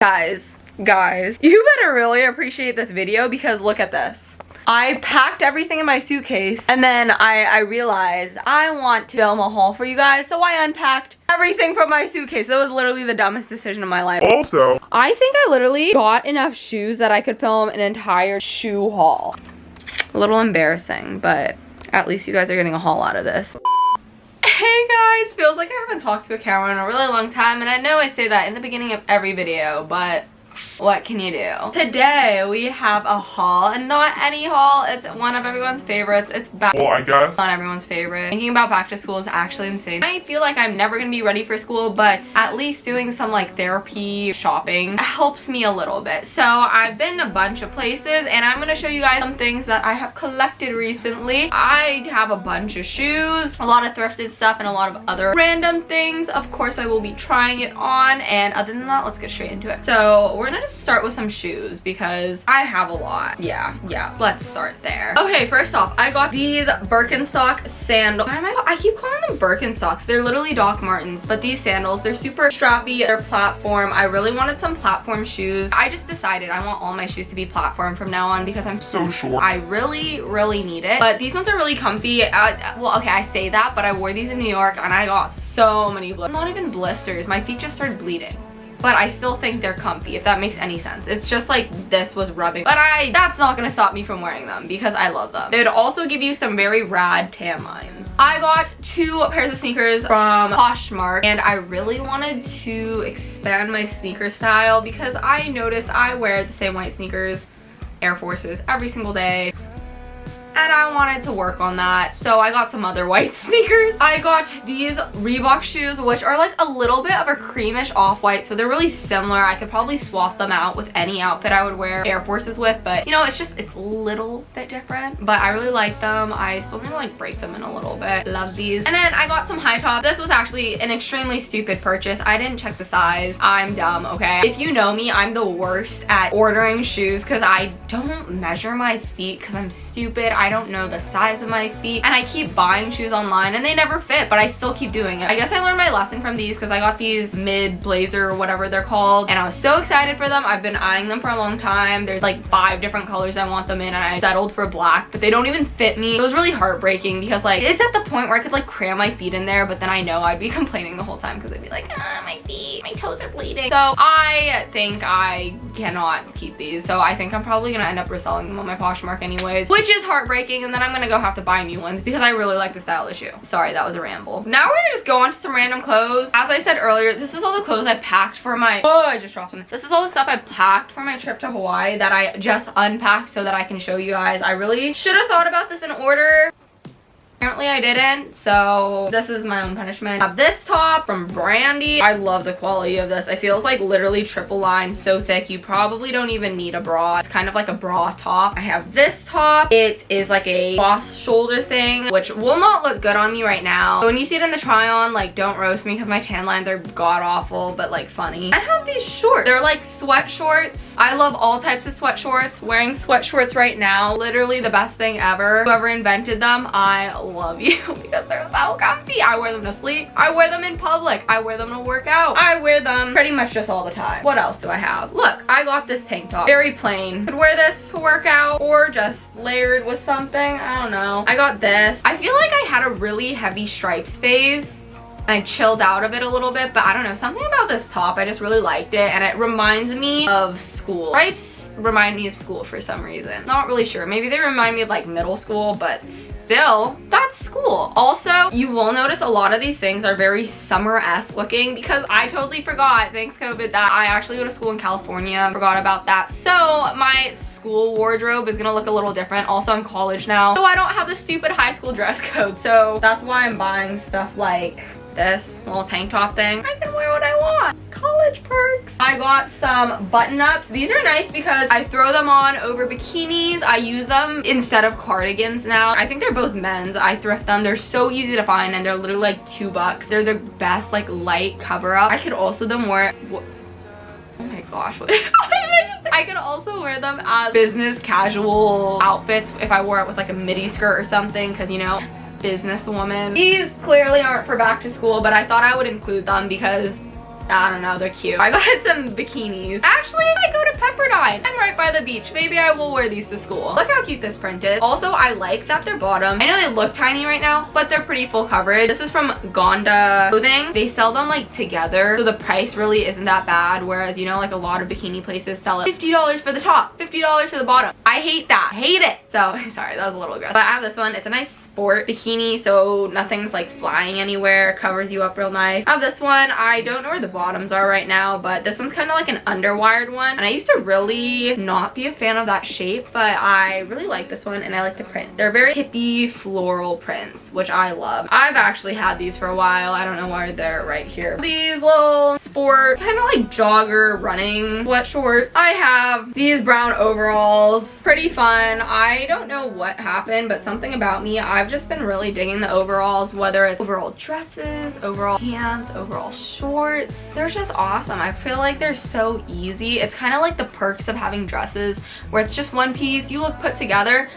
Guys, you better really appreciate this video because look at this. I packed everything in my suitcase and then I realized I want to film a haul for you guys, so I unpacked everything from my suitcase. It was literally the dumbest decision of my life. Also, I think I literally got enough shoes that I could film an entire shoe haul. A little embarrassing, but at least you guys are getting a haul out of this. Hey guys, feels like I haven't talked to a camera in a really long time, and I know I say that in the beginning of every video, but what can you do? Today we have a haul, and not any haul, it's one of everyone's favorites. It's back. well, I guess. Not everyone's favorite. Thinking about back to school is actually insane. I feel like I'm never gonna be ready for school, but at least doing some like therapy shopping helps me a little bit. So I've been a bunch of places, and I'm gonna show you guys some things that I have collected recently. I have a bunch of shoes, a lot of thrifted stuff, and a lot of other random things. Of course, I will be trying it on, and other than that, let's get straight into it. So we're gonna just start with some shoes because I have a lot. Yeah, let's start there. Okay, first off, I got these Birkenstock sandals. I keep calling them Birkenstocks. They're literally Doc Martens, but these sandals, they're super strappy. They're platform. I really wanted some platform shoes. I just decided I want all my shoes to be platform from now on because I'm so short. I really need it. But these ones are really comfy. Well, okay, I say that, but I wore these in New York and I got so many blisters. Not even blisters. My feet just started bleeding. But I still think they're comfy, if that makes any sense. It's just like this was rubbing. But that's not gonna stop me from wearing them because I love them. They would also give you some very rad tan lines. I got 2 pairs of sneakers from Poshmark, and I really wanted to expand my sneaker style because I noticed I wear the same white sneakers, Air Forces, every single day. And I wanted to work on that, so I got some other white sneakers. I got these Reebok shoes, which are like a little bit of a creamish off-white, so they're really similar. I could probably swap them out with any outfit I would wear Air Forces with, but you know, it's a little bit different. But I really like them. I still need to like break them in a little bit. Love these. And then I got some high tops. This was actually an extremely stupid purchase. I didn't check the size. I'm dumb, okay? If you know me, I'm the worst at ordering shoes because I don't measure my feet because I'm stupid. I don't know the size of my feet, and I keep buying shoes online and they never fit, but I still keep doing it. I guess I learned my lesson from these because I got these mid blazer or whatever they're called, and I was so excited for them. I've been eyeing them for a long time. There's like 5 different colors I want them in, and I settled for black, but they don't even fit me. It was really heartbreaking because like it's at the point where I could like cram my feet in there, but then I know I'd be complaining the whole time because I'd be like, my feet, my toes are bleeding. So I think I cannot keep these, so I think I'm probably gonna end up reselling them on my Poshmark anyways, which is heartbreaking, and then I'm gonna go have to buy new ones because I really like the style of the shoe. Sorry, that was a ramble. Now we're gonna just go on to some random clothes. As I said earlier, this is all the clothes I packed for my, I just dropped something. This is all the stuff I packed for my trip to Hawaii that I just unpacked so that I can show you guys. I really should have thought about this in order. Apparently I didn't, so this is my own punishment. I have this top from Brandy. I love the quality of this. It feels like literally triple lined, so thick you probably don't even need a bra. It's kind of like a bra top. I have this top. It is like a boss shoulder thing, which will not look good on me right now. So when you see it in the try on, like don't roast me because my tan lines are god awful, but like funny. I have these shorts. They're like sweat shorts. I love all types of sweat shorts. Wearing sweat shorts right now, literally the best thing ever. Whoever invented them, I love you because they're so comfy. I wear them to sleep. I wear them in public. I wear them to work out. I wear them pretty much just all the time. What else do I have? Look, I got this tank top. Very plain. Could wear this to work out or just layered with something. I don't know. I got this. I feel like I had a really heavy stripes phase. I chilled out of it a little bit, but I don't know, something about this top, I just really liked it, and it reminds me of school. Stripes remind me of school for some reason. Not really sure. Maybe they remind me of like middle school, but still, that's school. Also, you will notice a lot of these things are very summer-esque looking because I totally forgot, thanks COVID, that I actually go to school in California. Forgot about that. So my school wardrobe is gonna look a little different. Also, I'm college now, so I don't have the stupid high school dress code. So that's why I'm buying stuff like this little tank top thing. I can wear what I want. College perks. I got some button-ups. These are nice because I throw them on over bikinis. I use them instead of cardigans now. I think they're both men's. I thrift them. They're so easy to find and they're literally like $2. They're the best like light cover-up. I could also wear oh my gosh, what did I just say? I could also wear them as business casual outfits if I wore it with like a midi skirt or something, because you know, businesswoman. These clearly aren't for back to school, but I thought I would include them because I don't know, they're cute. I got some bikinis. Actually, I go to Pepperdine. I'm right by the beach. Maybe I will wear these to school. Look how cute this print is. Also, I like that they're bottom. I know they look tiny right now, but they're pretty full coverage. This is from Gonda Clothing. They sell them like together, so the price really isn't that bad, whereas, you know, like a lot of bikini places sell it $50 for the top, $50 for the bottom. I hate that. Hate it. So, sorry, that was a little aggressive. But I have this one. It's a nice sport bikini, so nothing's like flying anywhere. Covers you up real nice. I have this one. I don't know where the bottoms are right now, but this one's kind of like an underwired one, and I used to really not be a fan of that shape, but I really like this one and I like the print. They're very hippie floral prints, which I love. I've actually had these for a while. I don't know why they're right here. These little sport kind of like jogger running sweat shorts. I have these brown overalls. Pretty fun. I don't know what happened, but something about me, I've just been really digging the overalls, whether it's overall dresses, overall pants, overall shorts. They're just awesome. I feel like they're so easy. It's kind of like the perks of having dresses where it's just one piece, you look put together,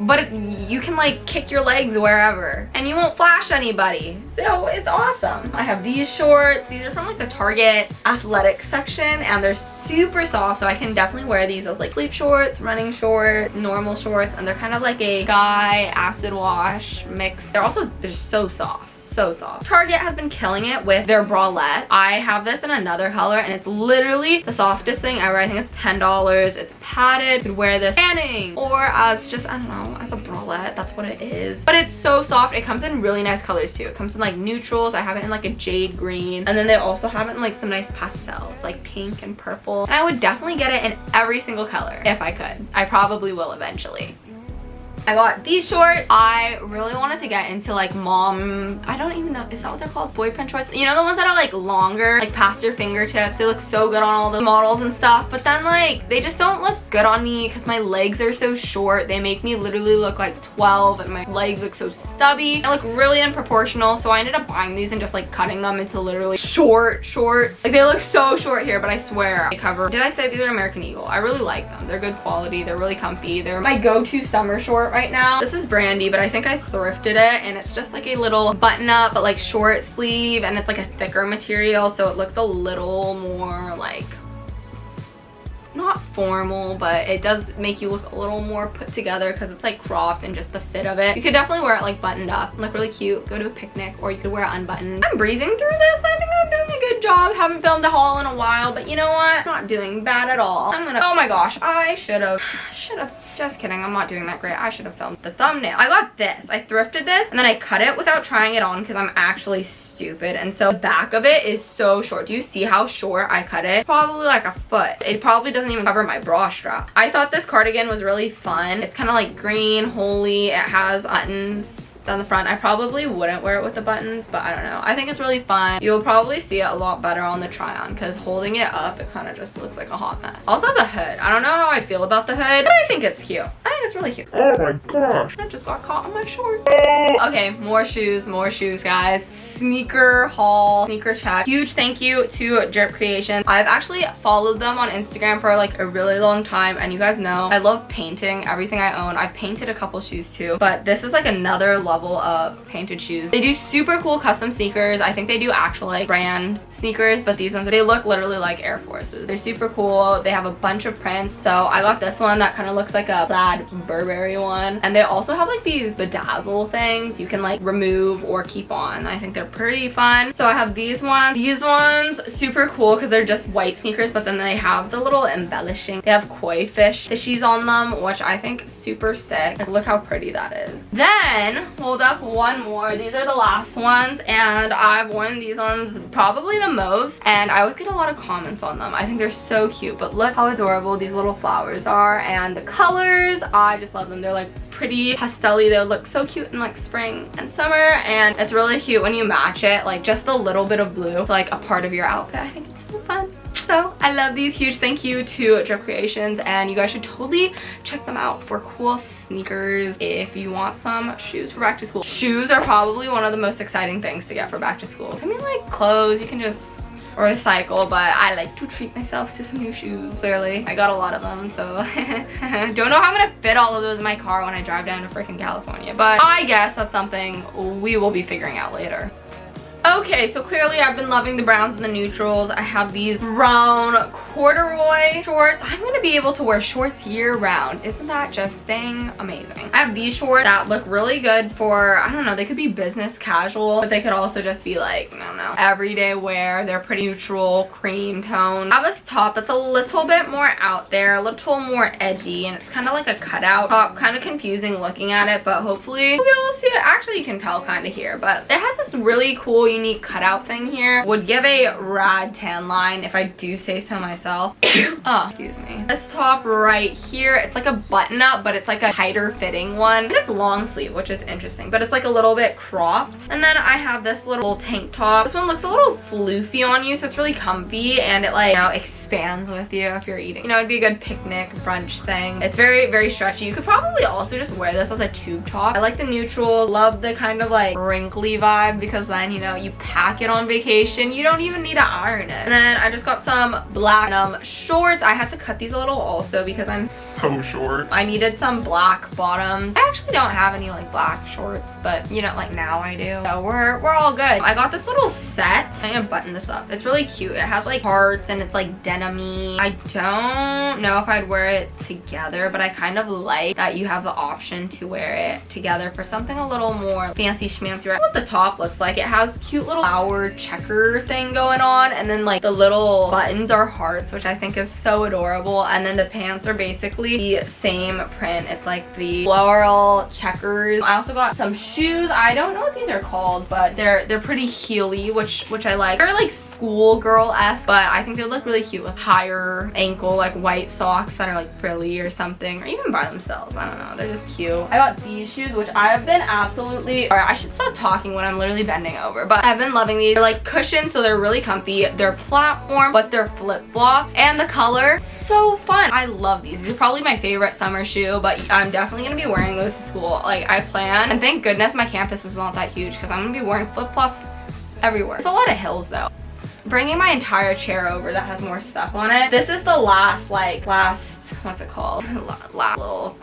but you can like kick your legs wherever and you won't flash anybody. So it's awesome. I have these shorts. These are from like the Target athletic section and they're super soft, so I can definitely wear these as like sleep shorts, running shorts, normal shorts, and they're kind of like a sky acid wash mix. They're so soft. So soft. Target has been killing it with their bralette. I have this in another color and it's literally the softest thing ever. I think it's $10. It's padded. You could wear this tanning or as just, I don't know, as a bralette. That's what it is. But it's so soft. It comes in really nice colors too. It comes in like neutrals. I have it in like a jade green. And then they also have it in like some nice pastels, like pink and purple. And I would definitely get it in every single color if I could. I probably will eventually. I got these shorts. I really wanted to get into like mom, I don't even know, is that what they're called? Boy print shorts? You know, the ones that are like longer, like past your fingertips. They look so good on all the models and stuff, but then like they just don't look good on me because my legs are so short. They make me literally look like 12 and my legs look so stubby. They look really unproportional, so I ended up buying these and just like cutting them into literally short shorts. Like they look so short here, but I swear they cover. Did I say these are American Eagle? I really like them. They're good quality. They're really comfy. They're my go-to summer short right now. This is brandy, but I think I thrifted it and it's just like a little button up but like short sleeve, and it's like a thicker material, so it looks a little more like not formal, but it does make you look a little more put together because it's like cropped and just the fit of it. You could definitely wear it like buttoned up and look really cute, go to a picnic, or you could wear it unbuttoned. I'm breezing through this. I think I'm doing a good job. Haven't filmed a haul in a while, but you know what? I'm not doing bad at all. Oh my gosh, I should have, just kidding, I'm not doing that great. I should have filmed the thumbnail. I got this. I thrifted this and then I cut it without trying it on because I'm actually stupid, and so the back of it is so short. Do you see how short I cut it? Probably like a foot. It probably doesn't even cover my bra strap. I thought this cardigan was really fun. It's kind of like green, holey. It has buttons down the front. I probably wouldn't wear it with the buttons, but I don't know. I think it's really fun. You'll probably see it a lot better on the try on because holding it up, it kind of just looks like a hot mess. Also has a hood. I don't know how I feel about the hood, but I think it's cute. I think it's really cute. Oh my gosh. It just got caught on my shorts. Okay, more shoes, guys. Sneaker haul, sneaker check. Huge thank you to Drip Creations. I've actually followed them on Instagram for like a really long time, and you guys know I love painting everything I own. I've painted a couple shoes too, but this is like another level of painted shoes. They do super cool custom sneakers. I think they do actual like brand sneakers, but these ones, they look literally like Air Forces. They're super cool. They have a bunch of prints. So I got this one that kind of looks like a plaid Burberry one, and they also have like these bedazzle things you can like remove or keep on. I think they're pretty fun. So I have these ones. These ones super cool because they're just white sneakers, but then they have the little embellishing. They have koi fish fishies on them, which I think is super sick. Like, look how pretty that is. Then hold up, one more. These are the last ones, and I've worn these ones probably the most, and I always get a lot of comments on them. I think they're so cute, but look how adorable these little flowers are, and the colors, I just love them. They're like pretty pastel-y. They look so cute in like spring and summer, and it's really cute when you match it, like just a little bit of blue to like a part of your outfit. I think it's so fun. So I love these. Huge thank you to Drip Creations, and you guys should totally check them out for cool sneakers if you want some shoes for back to school. Shoes are probably one of the most exciting things to get for back to school. I mean, like clothes, you can just recycle, but I like to treat myself to some new shoes. Clearly, I got a lot of them, so don't know how I'm gonna fit all of those in my car when I drive down to freaking California, but I guess that's something we will be figuring out later. Okay, so clearly I've been loving the browns and the neutrals. I have these brown corduroy shorts. I'm gonna be able to wear shorts year round. Isn't that just dang amazing? I have these shorts that look really good for, I don't know, they could be business casual, but they could also just be like, I don't know, everyday wear. They're pretty neutral, cream tone. I have this top that's a little bit more out there, a little more edgy, and it's kind of like a cutout top. Kind of confusing looking at it, but hopefully you'll be able to see it. Actually, you can tell kind of here, but it has this really cool, unique cutout thing here. Would give a rad tan line if I do say so myself. Oh, excuse me. This top right here, it's like a button up, but it's like a tighter fitting one. And it's long sleeve, which is interesting, but it's like a little bit cropped. And then I have this little tank top. This one looks a little floofy on you, so it's really comfy, and it like, you know, expands with you if you're eating. You know, it'd be a good picnic brunch thing. It's very, very stretchy. You could probably also just wear this as a tube top. I like the neutrals, love the kind of like wrinkly vibe, because then, you know, you pack it on vacation. You don't even need to iron it. And then I just got some black shorts. I had to cut these a little also because I'm so short. I needed some black bottoms. I actually don't have any like black shorts, but you know, like now I do. So we're all good. I got this little set. I'm gonna button this up. It's really cute. It has like hearts and it's like denim-y. I don't know if I'd wear it together, but I kind of like that you have the option to wear it together for something a little more fancy schmancy. Right? What the top looks like. It has cute little flower checker thing going on, and then like the little buttons are hearts, which I think is so adorable. And then the pants are basically the same print. It's like the floral checkers. I also got some shoes. I don't know what these are called, but they're pretty heely, which I like. They're like schoolgirl-esque, but I think they look really cute with higher ankle like white socks that are like frilly or something, or even by themselves. I don't know, they're just cute. I got these shoes, which I have been absolutely, or I should stop talking when I'm literally bending over, but I've been loving these. They're like cushioned, so they're really comfy. They're platform, but they're flip-flops, and the color, so fun. I love these. These are probably my favorite summer shoe, but I'm definitely gonna be wearing those to school. Like I plan, and thank goodness my campus is not that huge, because I'm gonna be wearing flip-flops everywhere. It's a lot of hills though. Bringing my entire chair over that has more stuff on it. This is the last, what's it called? Last little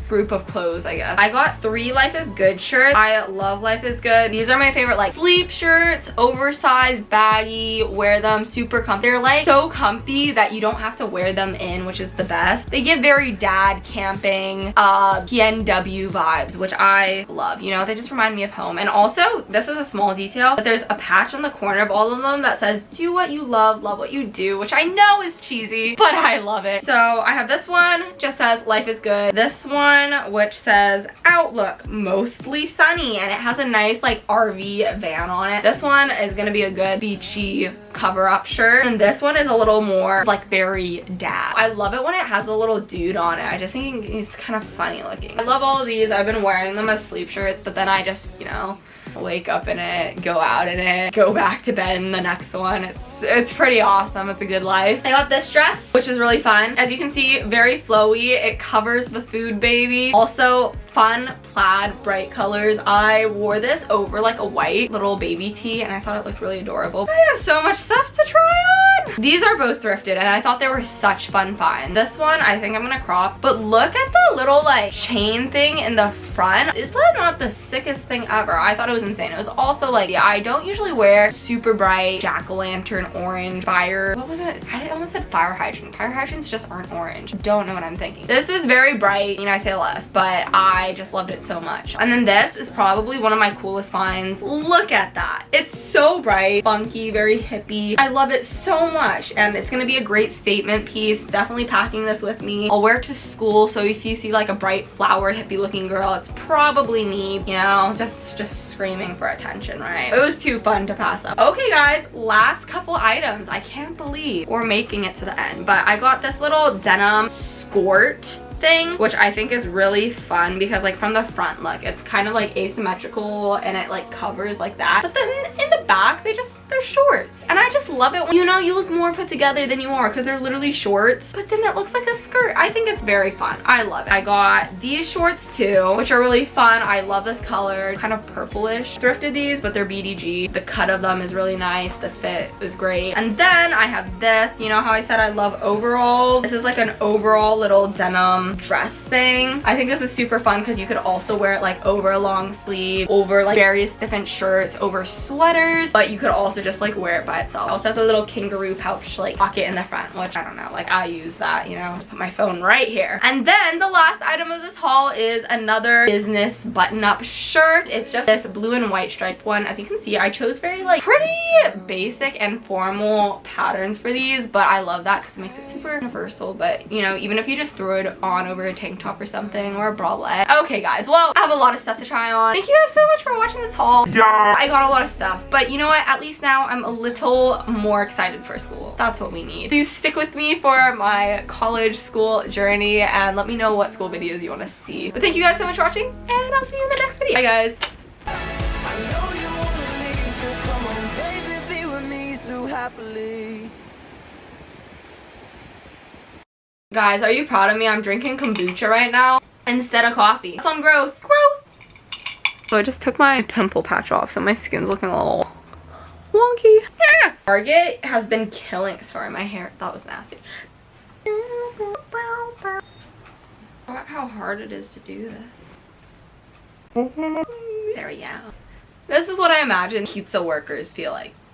group of clothes, I guess. I got 3 Life is Good shirts. I love Life is Good. These are my favorite like sleep shirts, oversized, baggy, wear them super comfy. They're like so comfy that you don't have to wear them in, which is the best. They give very dad camping, PNW vibes, which I love. You know, they just remind me of home. And also, this is a small detail, but there's a patch on the corner of all of them that says, do what you love what you do, which I know is cheesy, but I love it. So I have this one, just says Life is Good. This one, which says Outlook, mostly sunny, and it has a nice like RV van on it. This one is gonna be a good beachy cover-up shirt, and this one is a little more like very dad. I love it when it has a little dude on it. I just think he's kind of funny looking. I love all of these. I've been wearing them as sleep shirts, but then I just, you know, wake up in it, go out in it, go back to bed in the next one. It's pretty awesome. It's a good life. I got this dress, which is really fun. As you can see, very flowy. It covers the food baby. Also fun plaid bright colors. I wore this over like a white little baby tee, and I thought it looked really adorable. I have so much stuff to try on. These are both thrifted, and I thought they were such fun finds. This one I think I'm gonna crop, but look at the little like chain thing in the front. Is that not the sickest thing ever? I thought it was insane. It was also like, yeah, I don't usually wear super bright jack-o'-lantern orange fire. What was it? I almost said fire hydrant. Fire hydrants just aren't orange. Don't know what I'm thinking. This is very bright, you know, I say less, but I just loved it so much. And then this is probably one of my coolest finds. Look at that. It's so bright, funky, very hippie. I love it so much, and it's gonna be a great statement piece. Definitely packing this with me. I'll wear it to school, so if you see like a bright flower hippie looking girl, it's probably me, you know, just screaming for attention, right? It was too fun to pass up. Okay guys, last couple items. I can't believe we're making it to the end, but I got this little denim skirt thing, which I think is really fun because like from the front, look, it's kind of like asymmetrical and it like covers like that, but then in the back they're shorts, and I just love it when, you know, you look more put together than you are because they're literally shorts, but then it looks like a skirt. I think it's very fun. I love it. I got these shorts too, which are really fun. I love this color, kind of purplish. Thrifted these, but they're BDG. The cut of them is really nice. The fit is great. And then I have this, you know how I said I love overalls? This is like an overall little denim dress thing. I think this is super fun because you could also wear it like over a long sleeve, over like various different shirts, over sweaters. blisters, but you could also just like wear it by itself. It also has a little kangaroo pouch like pocket in the front, which I don't know, like I use that, you know, put my phone right here. And then the last item of this haul is another business button-up shirt. It's just this blue and white striped one. As you can see, I chose very like pretty basic and formal patterns for these, but I love that because it makes it super universal. But you know, even if you just throw it on over a tank top or something, or a bralette. Okay guys, well, I have a lot of stuff to try on. Thank you guys so much for watching this haul. Yeah, I got a lot of stuff, but you know what, at least now I'm a little more excited for school. That's what we need. Please stick with me for my college school journey and let me know what school videos you want to see. But thank you guys so much for watching, and I'll see you in the next video. Bye guys. Guys, are you proud of me? I'm drinking kombucha right now instead of coffee. It's on growth. Growth! So I just took my pimple patch off, so my skin's looking a little wonky. Yeah. Target has been killing. Sorry, my hair. That was nasty. Look how hard it is to do this. There we go. This is what I imagine pizza workers feel like.